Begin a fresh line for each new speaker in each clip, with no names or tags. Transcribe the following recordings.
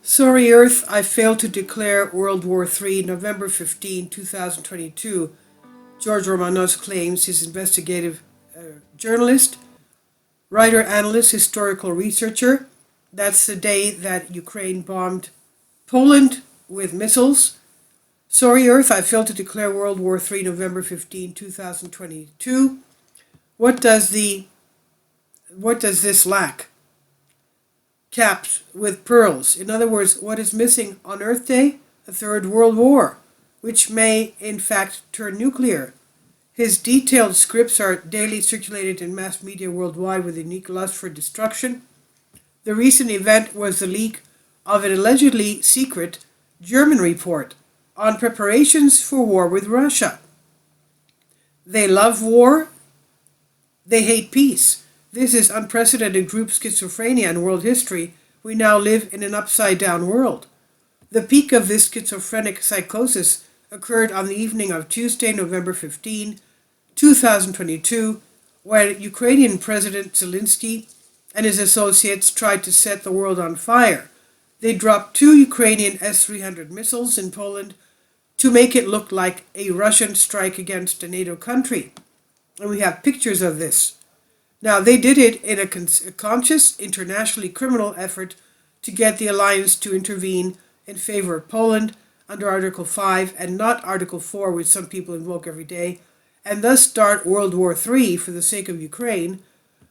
Sorry, Earth, I failed to declare World War III, November 15, 2022. George Romanos claims his investigative journalist, writer, analyst, historical researcher. That's the day that Ukraine bombed Poland with missiles. Sorry, Earth, I failed to declare World War III, November 15, 2022. What does the what does this lack? Capped with pearls. In other words, what is missing on Earth Day? A third world war, which may in fact turn nuclear. His detailed scripts are daily circulated in mass media worldwide with a unique lust for destruction. The recent event was the leak of an allegedly secret German report on preparations for war with Russia. They love war, they hate peace. This is unprecedented group schizophrenia in world history. We now live in an upside down world. The peak of this schizophrenic psychosis occurred on the evening of Tuesday, November 15, 2022, when Ukrainian President Zelensky and his associates tried to set the world on fire. They dropped two Ukrainian S-300 missiles in Poland to make it look like a Russian strike against a NATO country. And we have pictures of this. Now, they did it in a conscious, internationally criminal effort to get the alliance to intervene in favor of Poland under Article 5 and not Article 4, which some people invoke every day, and thus start World War III for the sake of Ukraine.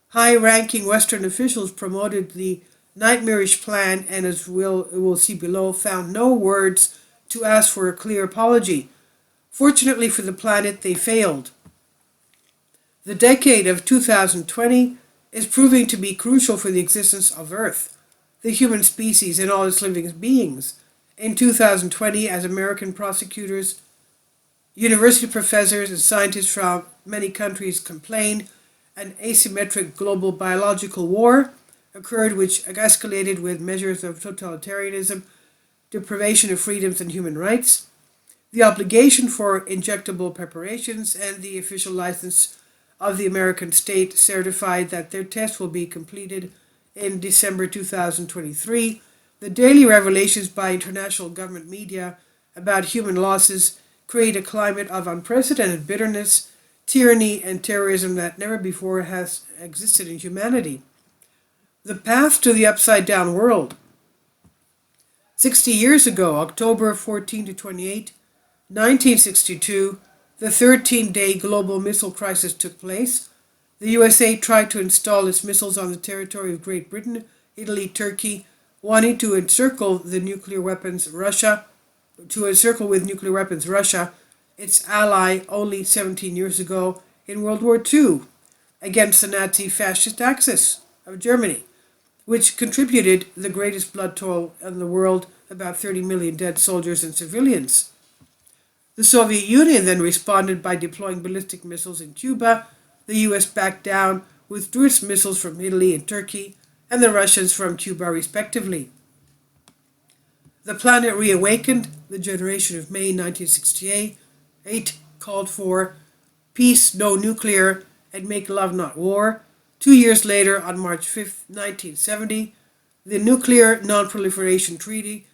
High-ranking Western officials promoted the nightmarish plan and, as we'll see below, found no words to ask for a clear apology. Fortunately for the planet, they failed. The decade of 2020 is proving to be crucial for the existence of Earth, the human species, and all its living beings. In 2020, as American prosecutors, university professors, and scientists from many countries complained, an asymmetric global biological war occurred which escalated with measures of totalitarianism, deprivation of freedoms and human rights, the obligation for injectable preparations, and the official license of the American state certified that their tests will be completed in December 2023. The daily revelations by international government media about human losses create a climate of unprecedented bitterness, tyranny, and terrorism that never before has existed in humanity. The path to the upside-down world. 60 years ago, October 14 to 28, 1962, the 13-day global missile crisis took place. The USA tried to install its missiles on the territory of Great Britain, Italy, Turkey, wanting to encircle with nuclear weapons Russia, its ally only 17 years ago in World War II, against the Nazi fascist Axis of Germany, which contributed the greatest blood toll in the world, about 30 million dead soldiers and civilians. The Soviet Union then responded by deploying ballistic missiles in Cuba. The US backed down, withdrew its missiles from Italy and Turkey, and the Russians from Cuba respectively. The planet reawakened. The generation of May 1968 called for peace, no nuclear, and make love, not war. 2 years later, on March 5, 1970, the Nuclear Non-Proliferation Treaty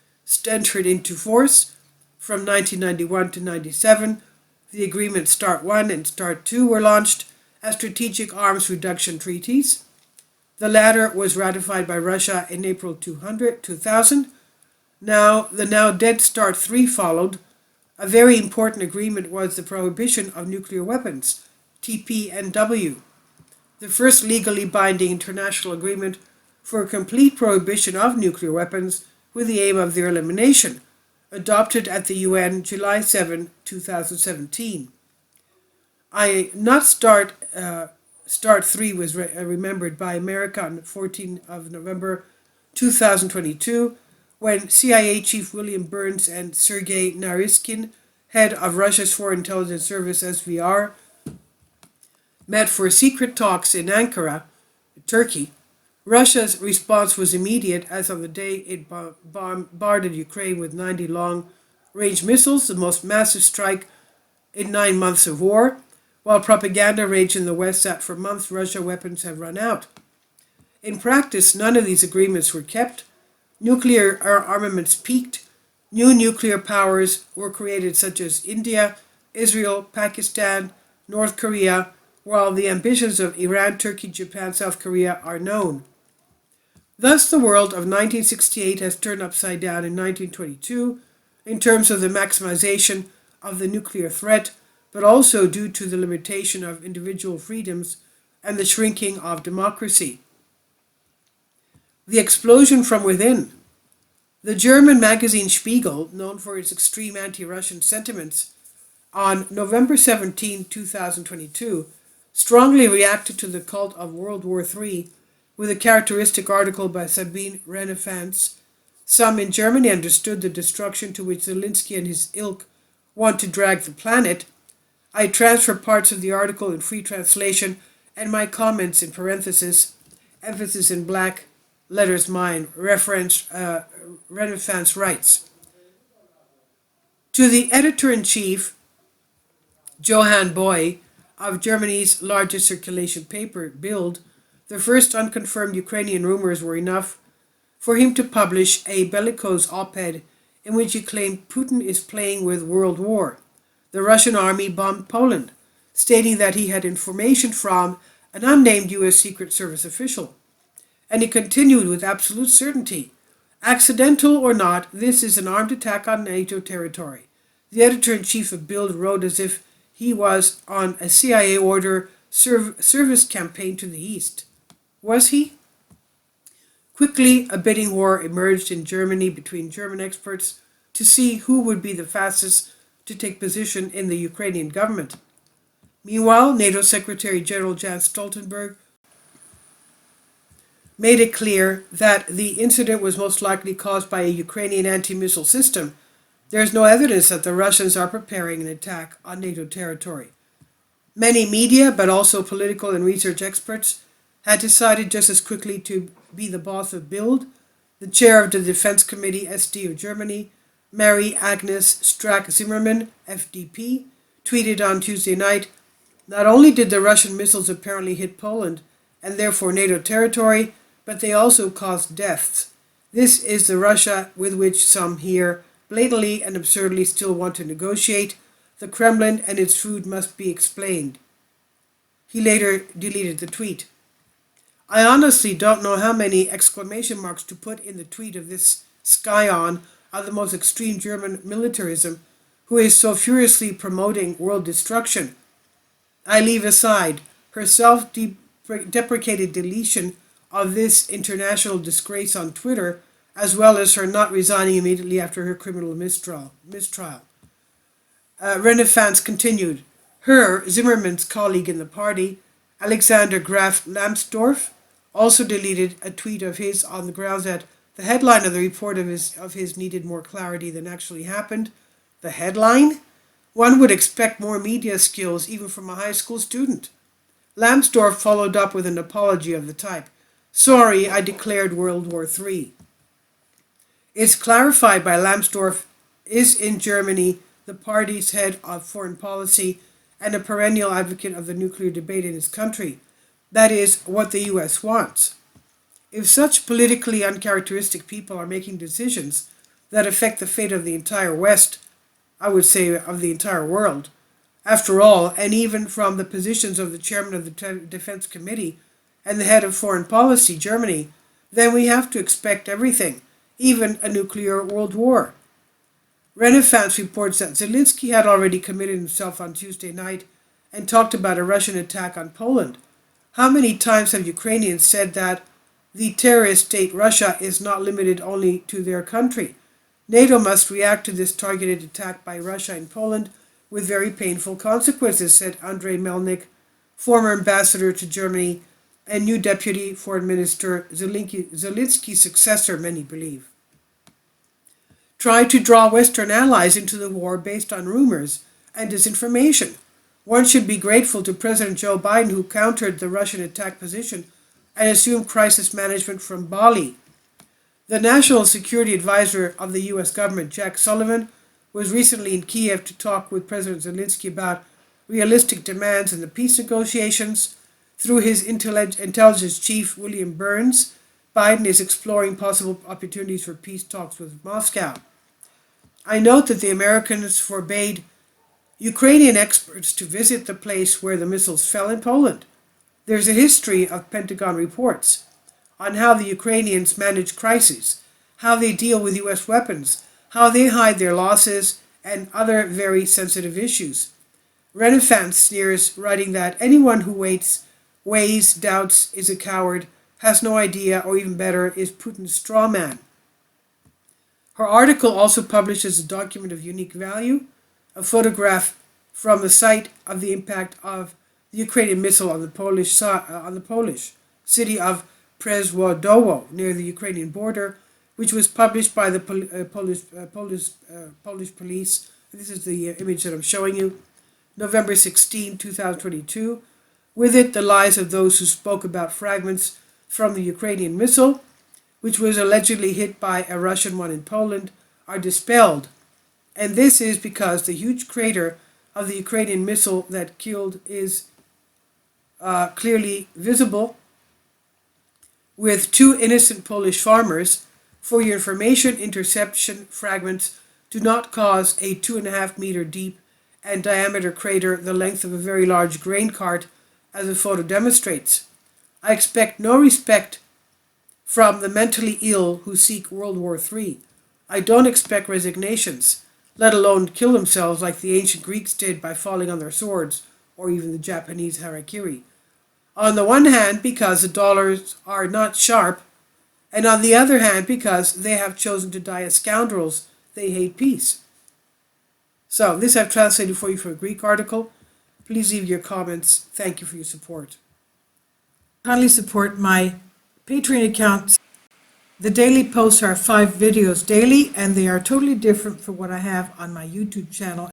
entered into force. From 1991 to 97, the agreement START 1 and START 2 were launched as strategic arms reduction treaties. The latter was ratified by Russia in April 2000. The now dead START 3 followed. A very important agreement was the prohibition of nuclear weapons, TPNW, the first legally binding international agreement for a complete prohibition of nuclear weapons with the aim of their elimination, adopted at the UN July 7, 2017. START 3 was remembered by America on the 14th of November 2022, when CIA Chief William Burns and Sergei Naryshkin, head of Russia's Foreign Intelligence Service SVR, met for secret talks in Ankara, Turkey. Russia's response was immediate, as on the day it bombarded Ukraine with 90 long-range missiles, the most massive strike in 9 months of war. While propaganda raged in the West that for months Russian weapons have run out. In practice, none of these agreements were kept. Nuclear armaments peaked. New nuclear powers were created, such as India, Israel, Pakistan, North Korea, while the ambitions of Iran, Turkey, Japan, South Korea are known. Thus, the world of 1968 has turned upside down in 1922 in terms of the maximization of the nuclear threat, but also due to the limitation of individual freedoms and the shrinking of democracy. The explosion from within. The German magazine Spiegel, known for its extreme anti-Russian sentiments, on November 17, 2022, strongly reacted to the cult of World War III with a characteristic article by Sabine Renefants. Some in Germany understood the destruction to which Zelensky and his ilk want to drag the planet. I transfer parts of the article in free translation and my comments in parentheses, emphasis in black letters mine, reference Renefants writes. To the editor-in-chief, Johann Boy, of Germany's largest circulation paper, Bild, the first unconfirmed Ukrainian rumors were enough for him to publish a bellicose op-ed in which he claimed Putin is playing with World War. The Russian army bombed Poland, stating that he had information from an unnamed U.S. Secret Service official. And he continued with absolute certainty. Accidental or not, this is an armed attack on NATO territory. The editor-in-chief of Bild wrote as if he was on a CIA order service campaign to the east. Was he? Quickly, a bidding war emerged in Germany between German experts to see who would be the fastest to take position in the Ukrainian government. Meanwhile, NATO Secretary General Jens Stoltenberg made it clear that the incident was most likely caused by a Ukrainian anti-missile system. There is no evidence that the Russians are preparing an attack on NATO territory. Many media, but also political and research experts, had decided just as quickly to be the boss of Bild. The chair of the Defense Committee, SD of Germany, Mary Agnes Strack-Zimmermann, FDP, tweeted on Tuesday night, "Not only did the Russian missiles apparently hit Poland, and therefore NATO territory, but they also caused deaths. This is the Russia with which some here blatantly and absurdly still want to negotiate. The Kremlin and its food must be explained." He later deleted the tweet. I honestly don't know how many exclamation marks to put in the tweet of this scion of the most extreme German militarism, who is so furiously promoting world destruction. I leave aside her self-deprecated deletion of this international disgrace on Twitter, as well as her not resigning immediately after her criminal mistrial. Renefants continued. Her, Zimmermann's colleague in the party, Alexander Graf Lambsdorff, also deleted a tweet of his on the grounds that the headline of the report of his needed more clarity than actually happened. The headline? One would expect more media skills even from a high school student. Lambsdorff followed up with an apology of the type, "Sorry, I declared World War III." It's clarified by Lambsdorff is in Germany the party's head of foreign policy and a perennial advocate of the nuclear debate in his country. That is what the US wants. If such politically uncharacteristic people are making decisions that affect the fate of the entire West, I would say of the entire world, after all, and even from the positions of the chairman of the Defense Committee and the head of foreign policy, Germany, then we have to expect everything, even a nuclear world war. Renefants reports that Zelensky had already committed himself on Tuesday night and talked about a Russian attack on Poland. How many times have Ukrainians said that the terrorist state Russia is not limited only to their country? NATO must react to this targeted attack by Russia in Poland with very painful consequences, said Andrei Melnik, former ambassador to Germany and new deputy foreign minister, Zelensky's successor, many believe. Try to draw Western allies into the war based on rumors and disinformation. One should be grateful to President Joe Biden, who countered the Russian attack position and assumed crisis management from Bali. The National Security Advisor of the U.S. government, Jack Sullivan, was recently in Kiev to talk with President Zelensky about realistic demands in the peace negotiations. Through his intelligence chief, William Burns, Biden is exploring possible opportunities for peace talks with Moscow. I note that the Americans forbade Ukrainian experts to visit the place where the missiles fell in Poland. There's a history of Pentagon reports on how the Ukrainians manage crises, how they deal with U.S. weapons, how they hide their losses, and other very sensitive issues. Renifant sneers, writing that anyone who weighs, doubts, is a coward, has no idea, or even better, is Putin's straw man. Her article also publishes a document of unique value, a photograph from the site of the impact of the Ukrainian missile on the Polish city of Przewodzowo near the Ukrainian border, which was published by the Polish police. This is the image that I'm showing you. November 16, 2022. With it, the lies of those who spoke about fragments from the Ukrainian missile, which was allegedly hit by a Russian one in Poland, are dispelled. And this is because the huge crater of the Ukrainian missile that killed is clearly visible, with two innocent Polish farmers. For your information, interception fragments do not cause a 2.5-meter deep and diameter crater the length of a very large grain cart, as the photo demonstrates. I expect no respect from the mentally ill who seek World War III. I don't expect resignations, let alone kill themselves like the ancient Greeks did by falling on their swords, or even the Japanese harakiri. On the one hand, because the dollars are not sharp, and on the other hand, because they have chosen to die as scoundrels, they hate peace. So, this I've translated for you from a Greek article. Please leave your comments. Thank you for your support. Kindly support my Patreon account. The daily posts are 5 videos daily, and they are totally different from what I have on my YouTube channel.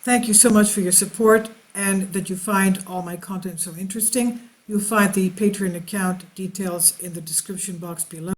Thank you so much for your support, and that you find all my content so interesting. You'll find the Patreon account details in the description box below.